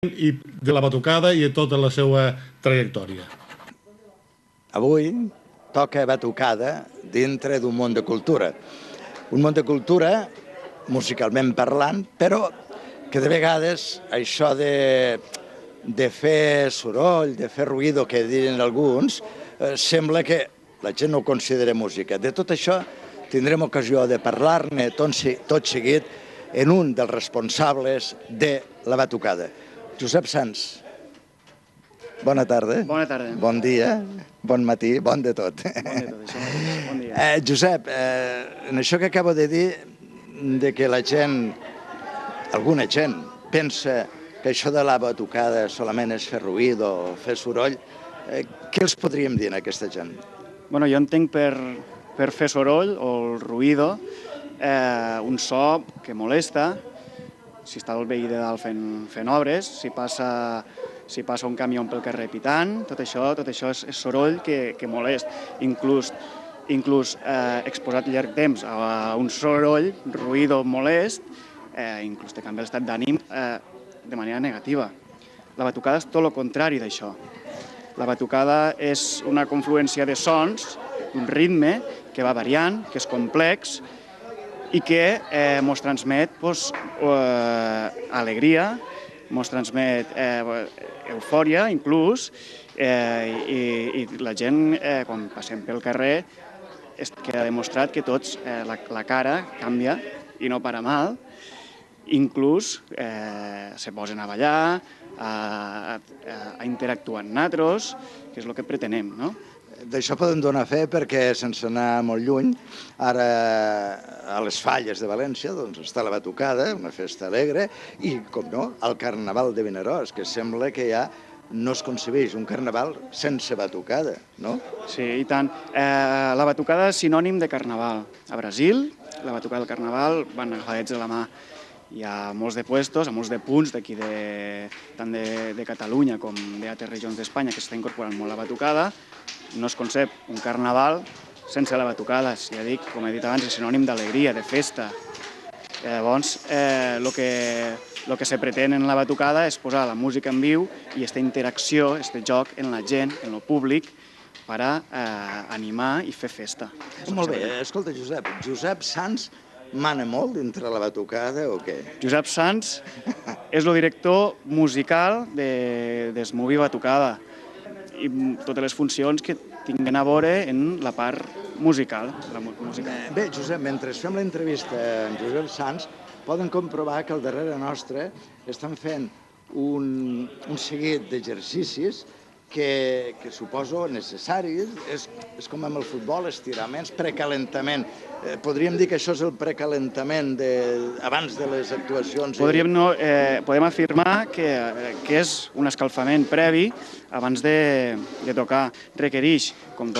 i de la batucada i de tota la seva trajectòria. Avui toca batucada dintre d'un món de cultura. Un món de cultura, musicalment parlant, però que de vegades això de fer soroll, de fer ruïdo, que diuen alguns, sembla que la gent no ho considera música. De tot això tindrem ocasió de parlar-ne tot seguit en un dels responsables de la batucada. Josep Sans, bona tarda. Bona tarda. Bon dia, bon matí, bon de tot. Bon de tot, això mateix. Bon dia. Josep, en això que acabo de dir, de que la gent, alguna gent, pensa que això de la batucada solament és fer ruïdo o fer soroll, què els podríem dir a aquesta gent? Bueno, jo entenc per fer soroll o el ruïdo un so que molesta, si està el veí de dalt fent obres, si passa un camió pel carrer pitant, tot això és soroll que molest. Inclús exposat llarg temps a un soroll, ruïdo molest, inclús te canvia l'estat d'ànim de manera negativa. La batucada és tot el contrari d'això. La batucada és una confluència de sons, un ritme que va variant, que és complex i que ens transmet alegria, ens transmet eufòria inclús, i la gent, quan passem pel carrer, queda demostrat que tots la cara canvia i no para mal, inclús se posen a ballar, a interactuar amb nosaltres, que és el que pretenem, no? D'això podem donar fe perquè, sense anar molt lluny, ara a les Falles de València està la batucada, una festa alegre, i, com no, el Carnaval de Vinaròs, que sembla que ja no es concebeix un carnaval sense batucada, no? Sí, i tant. La batucada és sinònim de carnaval. A Brasil, la batucada del carnaval van agafadets de la mà. Hi ha molts de puestos, molts de punts d'aquí, tant de Catalunya com d'altres regions d'Espanya, que s'està incorporant molt la batucada. No es concep un carnaval sense la batucada. Ja dic, com he dit abans, és sinònim d'alegria, de festa. Llavors, el que se pretén en la batucada és posar la música en viu i aquesta interacció, aquest joc en la gent, en el públic, per animar i fer festa. Molt bé, escolta, Josep Sans mana molt dintre la batucada o què? Josep Sans és el director musical d'Esmovi Batucada i totes les funcions que tinguen a veure en la part musical. Bé, Josep, mentre fem l'entrevista amb Josep Sans, poden comprovar que al darrere nostre estan fent un seguit d'exercicis que suposo necessaris. És com amb el futbol, estiraments, precalentament. Podríem dir que això és el precalentament abans de les actuacions? Podem afirmar que és un escalfament previ abans de tocar. Requereix, com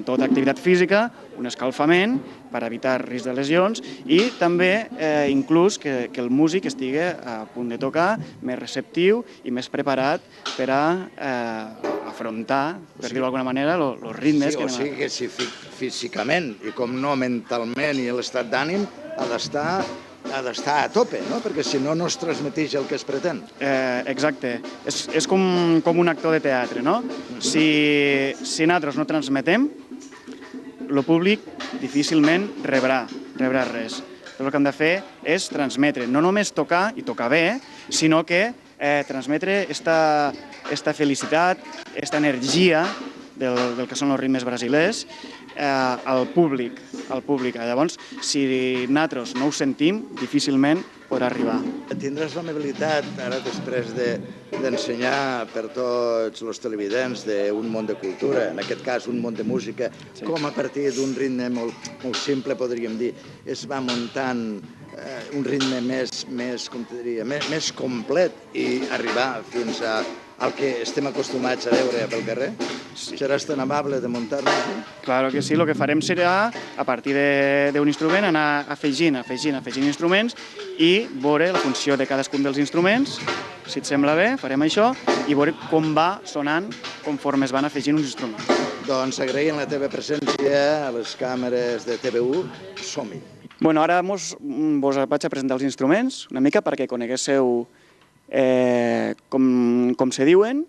tota activitat física, un escalfament per evitar risc de lesions i també inclús que el músic estigui a punt de tocar, més receptiu i més preparat per a afrontar, per dir-ho d'alguna manera, els ritmes. O sigui que si físicament i com no mentalment i l'estat d'ànim ha d'estar a tope, no? Perquè si no, no es transmeteix el que es pretén. Exacte. És com un actor de teatre, no? Si nosaltres no transmetem, el públic difícilment rebrà res. El que hem de fer és transmetre, no només tocar i tocar bé, sinó que transmetre esta felicitat, esta energia del que són els ritmes brasilers al públic. Llavors, si nosaltres no ho sentim, difícilment podrà arribar. Tindràs l'amabilitat, ara després d'ensenyar per tots els televidents d'un món de cultura, en aquest cas un món de música, com a partir d'un ritme molt simple, podríem dir, es va muntant un ritme més complet i arribar fins al que estem acostumats a veure pel carrer? Seràs tan amable de muntar-nos? Claro que sí, el que farem serà, a partir d'un instrument, anar afegint instruments i veure la funció de cadascun dels instruments. Si et sembla bé, farem això i veure com va sonant conforme es van afegint uns instruments. Doncs agraïm la teva presència a les càmeres de TV1. Som-hi. Bueno, ara vos vaig a presentar els instruments una mica perquè coneguéssiu com se diuen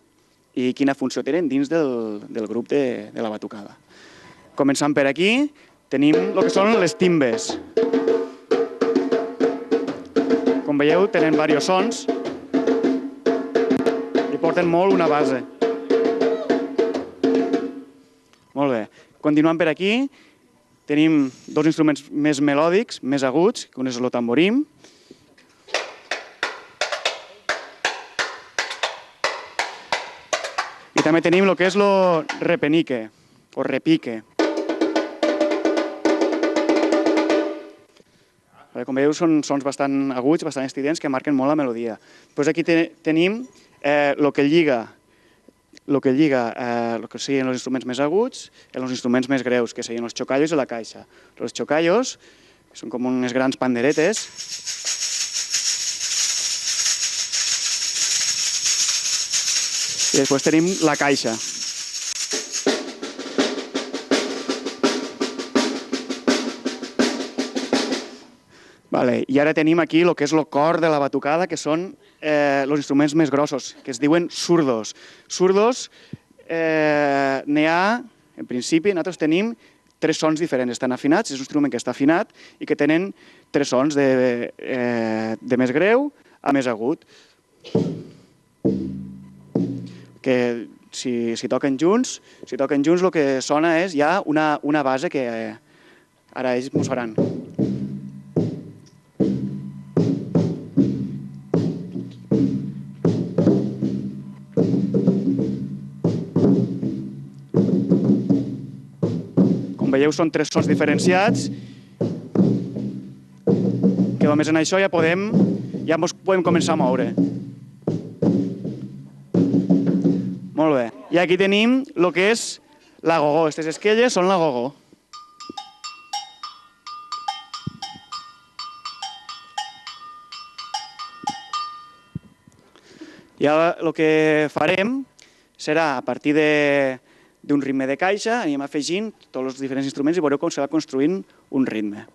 i quina funció tenen dins del grup de la batucada. Començant per aquí, tenim el que són les timbes. Com veieu, tenen diversos sons i porten molt una base. Molt bé. Continuant per aquí, tenim dos instruments més melòdics, més aguts, que un és el tamborim. I també tenim el que és el repenique, o repique. Com veieu, són sons bastant aguts, bastant estridents, que marquen molt la melodia. Després aquí tenim el que lliga el que serien els instruments més aguts i els instruments més greus, que serien els chocallos i la caixa. Els chocallos són com unes grans panderetes. I després tenim la caixa. I ara tenim aquí el que és el cor de la batucada, que són els instruments més grossos, que es diuen surdos. Surdos, n'hi ha, en principi, nosaltres tenim 3 sons diferents. Estan afinats, és un instrument que està afinat i que tenen 3 sons de més greu a més agut. Que si toquen junts, el que sona és ja una base que ara ells ens faran. Veieu, són 3 sons diferenciats, que només en això ja podem començar a moure. Molt bé. I aquí tenim el que és l'agogó. Aquestes esquelles són l'agogó. I ara el que farem serà, a partir d'un ritme de caixa, anem afegint tots els diferents instruments i veureu com se va construint un ritme.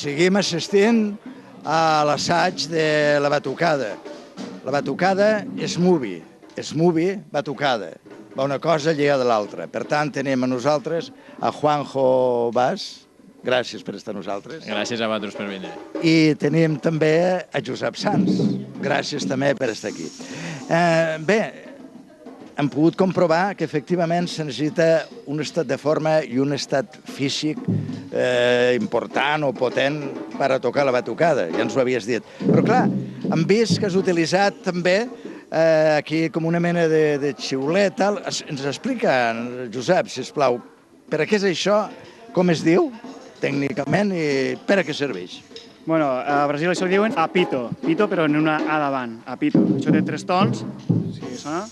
Seguim assistint a l'assaig de la batucada. La batucada és movi, batucada. Va una cosa lligada a l'altra. Per tant, tenim a nosaltres a Juanjo Bas. Gràcies per estar a nosaltres. Gràcies a vosaltres per venir. I tenim també a Josep Sans. Gràcies també per estar aquí. Bé, hem pogut comprovar que efectivament se necessita un estat de forma i un estat físic important o potent per a tocar la batucada, ja ens ho havies dit. Però clar, hem vist que has utilitzat també aquí com una mena de xiulet, tal. Ens explica, Josep, sisplau, per a què és això, com es diu tècnicament i per a què serveix? Bueno, a Brasil això li diuen apito, pito però en una A davant, apito. Això té 3 tons, si sona.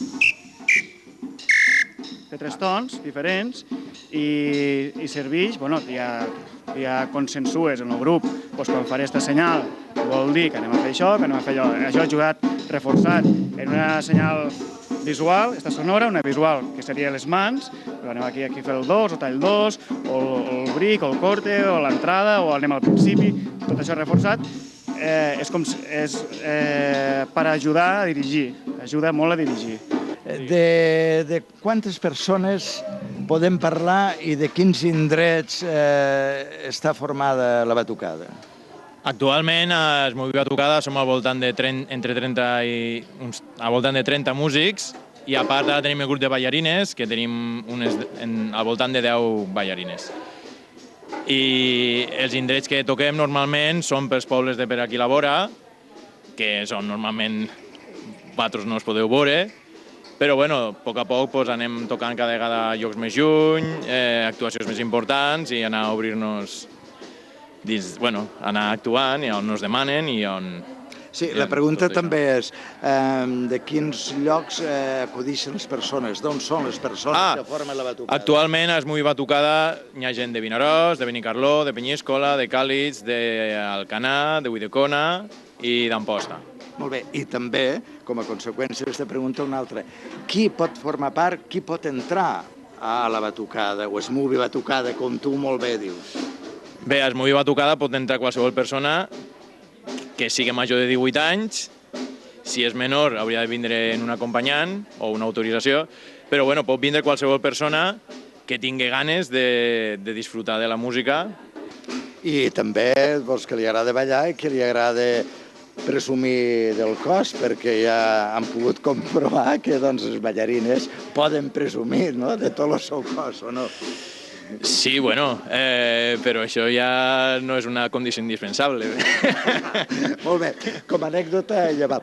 té 3 tons diferents i serveix, hi ha consensues en el grup, quan faré aquesta senyal vol dir que anem a fer això, que anem a fer allò. Això ha jugat reforçat en una senyal visual, esta sonora, una visual que seria les mans, però anem aquí a fer el 2 o tall 2, o el bric, o el corte, o l'entrada, o anem al principi, tot això reforçat, és per ajudar a dirigir, ajuda molt a dirigir. De quantes persones podem parlar i de quins indrets està formada la batucada? Actualment, el Movi Batucada som al voltant de 30 músics i a part ara tenim el grup de ballarines, que tenim al voltant de 10 ballarines. I els indrets que toquem normalment són pels pobles de per aquí a la vora, que són normalment, vosaltres no els podeu veure, però a poc a poc anem tocant cada vegada llocs més lluny, actuacions més importants i anar a obrir-nos anar actuant i on ens demanen i on... Sí, la pregunta també és de quins llocs acudixen les persones, d'on són les persones que formen la batucada? Actualment al Movi Batucada hi ha gent de Vinaròs, de Benicarló, de Penyíscola, de Càlix, d'Alcanar, de Ulldecona i d'Amposta. Molt bé, i també, com a conseqüència d'aquesta pregunta, una altra. Qui pot formar part, qui pot entrar a la batucada, o es Movi Batucada, com tu molt bé dius? Bé, al Movi Batucada pot entrar qualsevol persona que sigui major de 18 anys. Si és menor, hauria de vindre en un acompanyant o una autorització, però pot vindre qualsevol persona que tingui ganes de disfrutar de la música. I també que li agrada ballar i que li agrada presumir del cos, perquè ja han pogut comprovar que les ballarines poden presumir de tot el seu cos, o no? Sí, però això ja no és una condició indispensable. Molt bé, com a anècdota, ja va.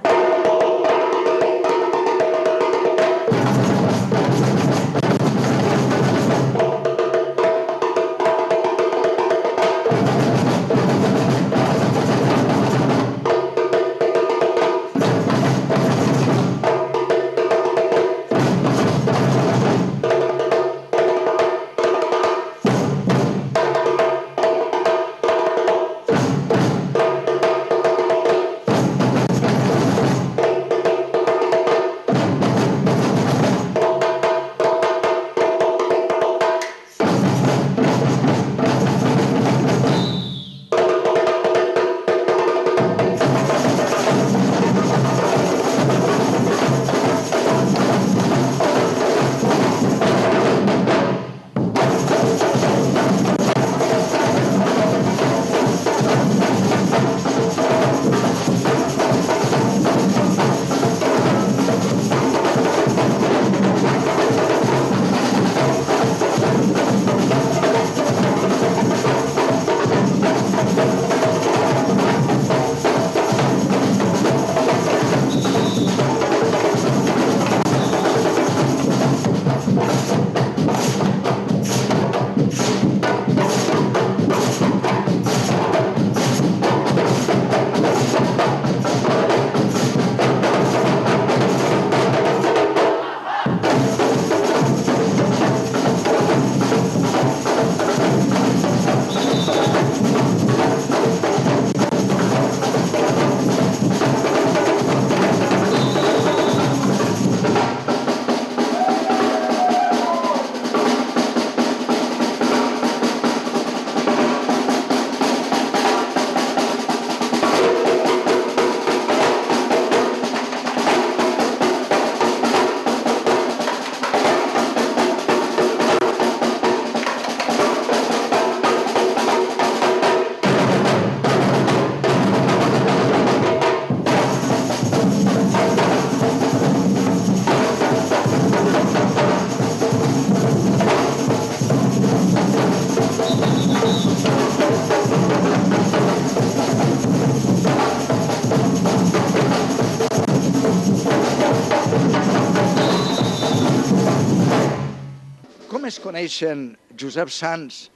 es coneixen Josep Sans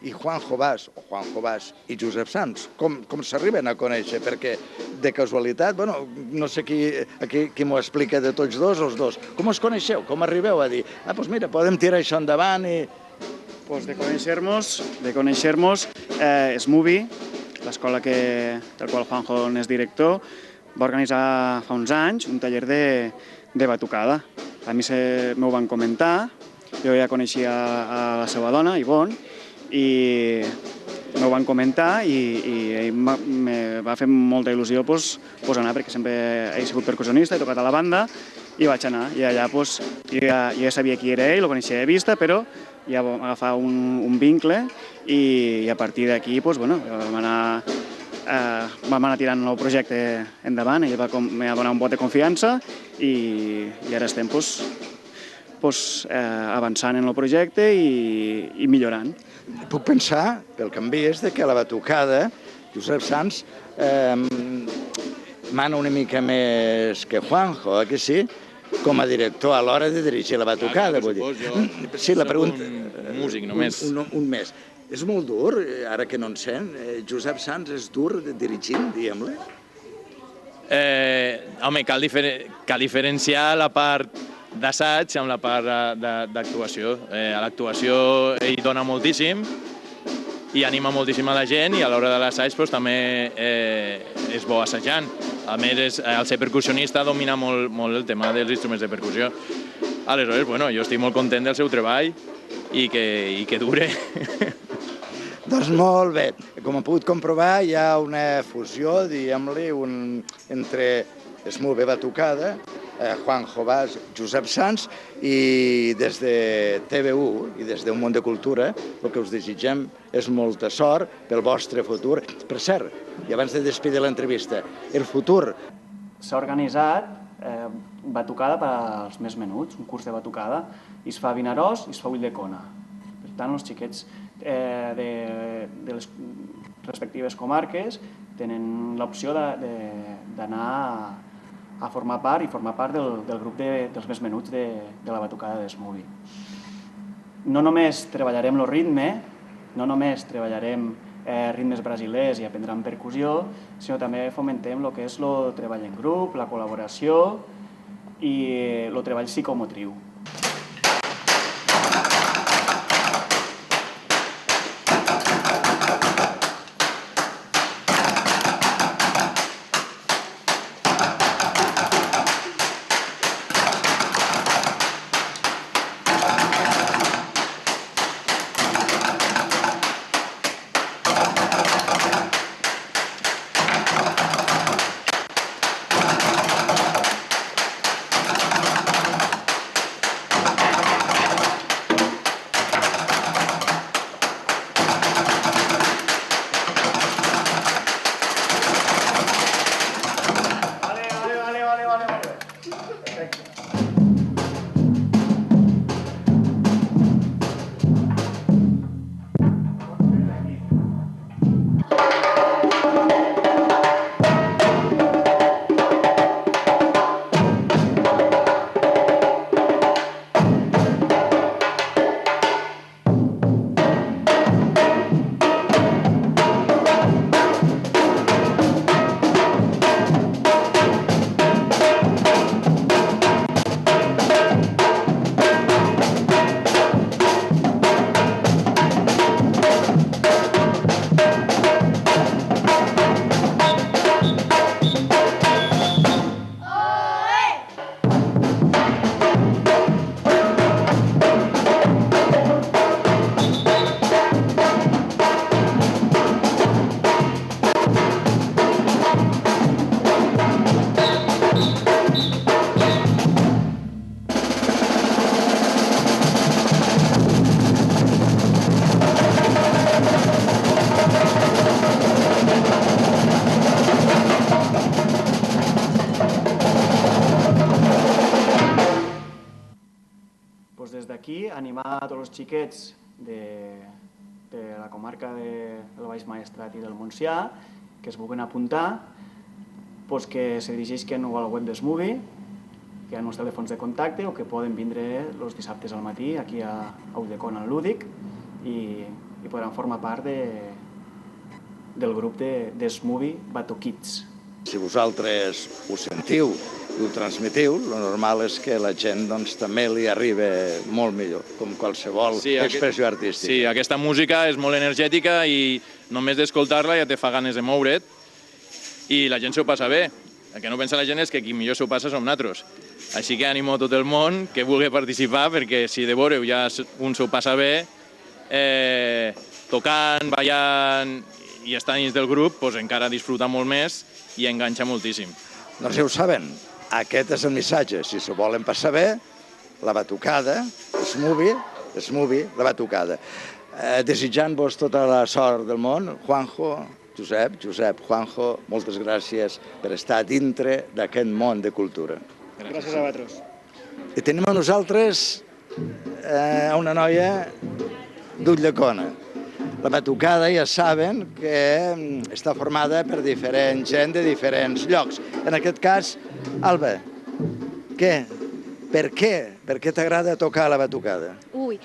i Juanjo Bas i Josep Sans, com s'arriben a conèixer? Perquè, de casualitat, no sé qui m'ho explica de tots dos, els dos. Com us coneixeu? Com arribeu a dir, doncs mira, podem tirar això endavant i... Pues de conèixer-nos, Smoovi, l'escola del qual Juanjo n'és director, va organitzar fa uns anys un taller de batucada. A mi m'ho van comentar, jo ja coneixia a la seva dona, Ivonne, i m'ho van comentar i me va fer molta il·lusió anar, perquè sempre he sigut percussionista, he tocat a la banda, i vaig anar. I allà jo ja sabia qui era ell, lo coneixia de vista, però ja vam agafar un vincle i a partir d'aquí vam anar tirant el projecte endavant. Ell m'ha donat un vot de confiança i ara estem avançant en el projecte i millorant. Puc pensar, pel que em veus, que a la batucada Josep Sans mana una mica més que Juanjo, que sí? Com a director a l'hora de dirigir la batucada, vull dir. Sí, la pregunta... Un músic, només. Un més. És molt dur, ara que no en sent. Josep Sans és dur dirigint, diguem-ne? Home, cal diferenciar la part d'assaig amb la part d'actuació. A l'actuació ell dona moltíssim i anima moltíssim a la gent, i a l'hora de l'assaig també és bo assajant. A més, al ser percussionista domina molt el tema dels instruments de percussió. Aleshores, jo estic molt content del seu treball i que dure. Doncs molt bé. Com he pogut comprovar, hi ha una fusió, diguem-li, entre Smoovi Batucada, Juanjo Bas, Josep Sans, i des de TV1 i des d'un món de cultura el que us desitgem és molta sort pel vostre futur. Per cert, i abans de despedir l'entrevista, el futur... S'ha organitzat batucada per als més menuts, un curs de batucada, i es fa a Vinaròs i es fa a Ulldecona. Per tant, els xiquets de les respectives comarques tenen l'opció d'anar a formar part del grup dels més menuts de la batucada de Smoovi. No només treballarem el ritme, no només treballarem ritmes brasilers i aprendrem percussió, sinó també fomentem el que és el treball en grup, la col·laboració i el treball psicomotriu. Des d'aquí, animar a tots els xiquets de la comarca del Baix Maestrat i del Montsià que es vulguin apuntar, que se dirigeixin a la web de Smoovi, que hi ha uns telèfons de contacte, o que poden vindre els dissabtes al matí aquí a Ulldecona, al Lúdic, i i podran formar part del grup de Smoothie Batukids. Si vosaltres ho sentiu i ho transmetiu, el normal és que la gent també li arriba molt millor, com qualsevol expressió artística. Sí, aquesta música és molt energètica i només d'escoltar-la ja te fa ganes de moure't i la gent s'ho passa bé. El que no pensa la gent és que qui millor s'ho passa som nosaltres. Així que animo a tot el món que vulgui participar, perquè si de veure ja un s'ho passa bé, tocant, ballant i estant dins del grup, doncs encara disfruta molt més i enganxa moltíssim. Doncs ja ho saben, aquest és el missatge. Si s'ho volen passar bé, la batucada, Smoothie, la batucada. Desitjant-vos tota la sort del món, Juanjo, Josep, Juanjo, moltes gràcies per estar dintre d'aquest món de cultura. Gràcies a vosaltres. I tenim a nosaltres una noia d'Ulldecona. La batucada ja saben que està formada per diferent gent de diferents llocs. En aquest cas, Alba, què? Per què? Per què t'agrada tocar la batucada? Ui,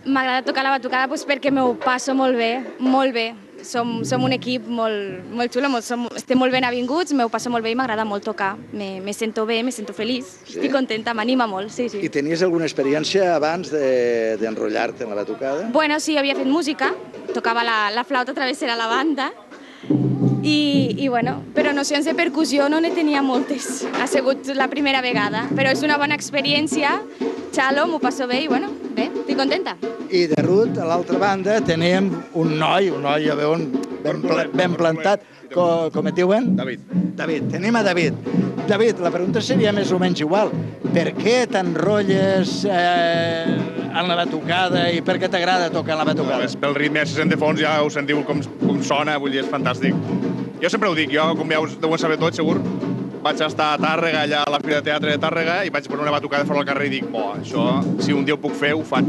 m'agrada tocar la batucada perquè m'ho passo molt bé, molt bé. Som un equip molt xulo, estem molt ben avinguts, m'ho passo molt bé i m'agrada molt tocar. Me sento bé, me sento feliç, estic contenta, m'anima molt, sí. I tenies alguna experiència abans d'enrotllar-te en la batucada? Bueno, sí, havia fet música, tocava la flauta travessera a la banda, i bueno, però nocions de percussió no ne tenia moltes. Ha sigut la primera vegada, però és una bona experiència, xalo, m'ho passo bé i bueno, bé, estic contenta. I de Ruth, a l'altra banda, teníem un noi ja veuen, ben plantat. Com et diuen? David, tenim a David. David, la pregunta seria més o menys igual. Per què t'enrotlles en la batucada i per què t'agrada tocar en la batucada? Pel ritme, si sent de fons ja ho sentiu com sona, vull dir, és fantàstic. Jo sempre ho dic, jo, com ja ho deuen saber tots, segur, vaig estar a Tàrrega, allà a la Fira de Teatre de Tàrrega, i vaig veure una batucada fora al carrer i dic, això, si un dia ho puc fer, ho faig.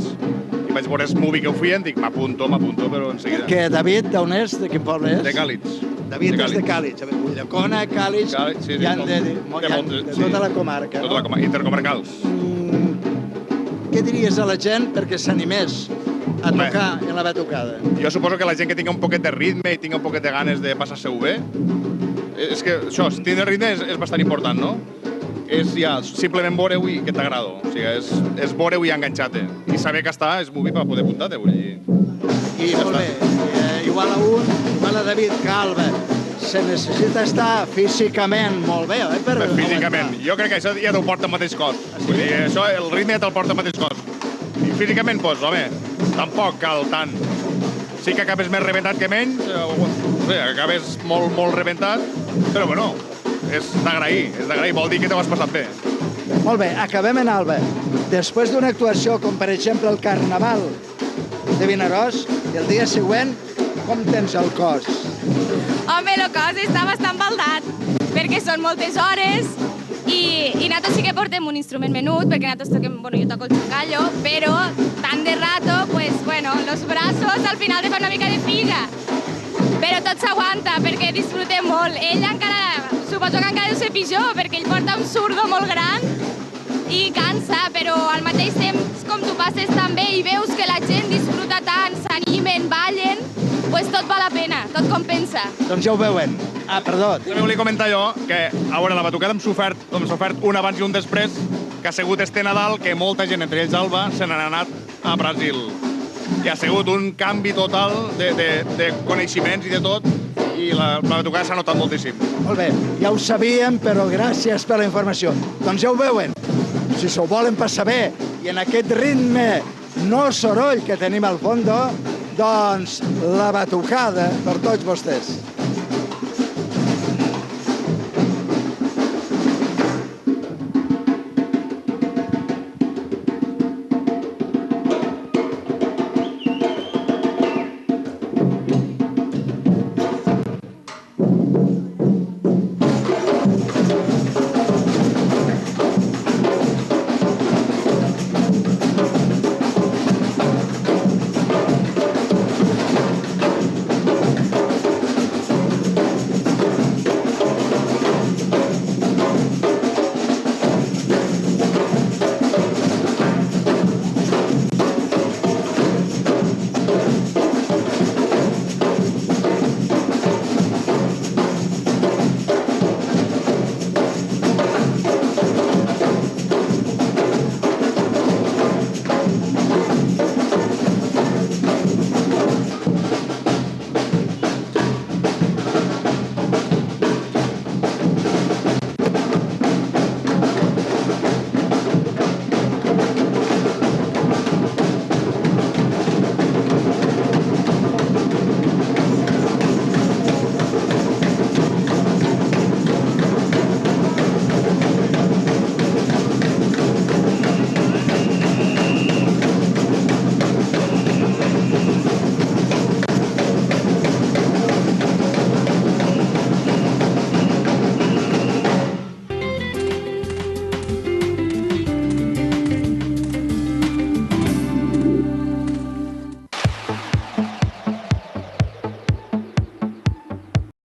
I vaig veure Smoothie que ho feien, dic, m'apunto, però en seguida. Que David, d'on és? De quin poble és? De Càlits. David és de Càlits. Ulldecona, Càlits, hi ha de tota la comarca, no? Intercomarcals. Què diries a la gent perquè s'animés a tocar en la batucada? Jo suposo que la gent que tingui un poquet de ritme i tingui un poquet de ganes de passar-se-ho bé, és que això, tindre ritme és bastant important, no? És ja simplement veure-ho i que t'agrada. O sigui, és veure-ho i enganxar-te. I saber que està és Smoothie per poder apuntar-te, vull dir. I molt bé, igual a David que Alba, se necessita estar físicament molt bé, oi? Físicament. Jo crec que això ja t'ho porta al mateix cos. Vull dir, això, el ritme ja te'l porta al mateix cos. I físicament, doncs, home, tampoc cal tant. Sí que acabes més rebentat que menys, acabes molt rebentat, però bueno, és d'agrair, vol dir que t'ho has passat bé. Molt bé, acabem en Alba. Després d'una actuació com per exemple el Carnaval de Vinaròs, el dia següent, com tens el cos? Home, el cos està bastant baldat, perquè són moltes hores i nosaltres sí que portem un instrument menut, perquè nosaltres toquem, bueno, jo toco el xocallo, però tant de rato, pues, bueno, los brazos al final te fan una mica de figa. Però tot s'aguanta, perquè disfrutem molt. Ell encara, suposo que encara deu ser pitjor, perquè ell porta un zurdo molt gran i cansa, però al mateix temps, com tu passes tan bé i veus que la gent disfruta tant, s'animen, ballen, pues tot val la pena, tot compensa. Doncs ja ho veuen. Perdó. També volia comentar jo que, a veure, la batucada m'ha sofert un abans i un després, que ha sigut este Nadal que molta gent, entre ells Alba, se n'han anat a Brasil. I ha sigut un canvi total de coneixements i de tot, i la batucada s'ha notat moltíssim. Molt bé, ja ho sabíem, però gràcies per la informació. Doncs ja ho veuen, si s'ho volen passar bé, i en aquest ritme no soroll que tenim al fons, doncs la batucada per tots vostès.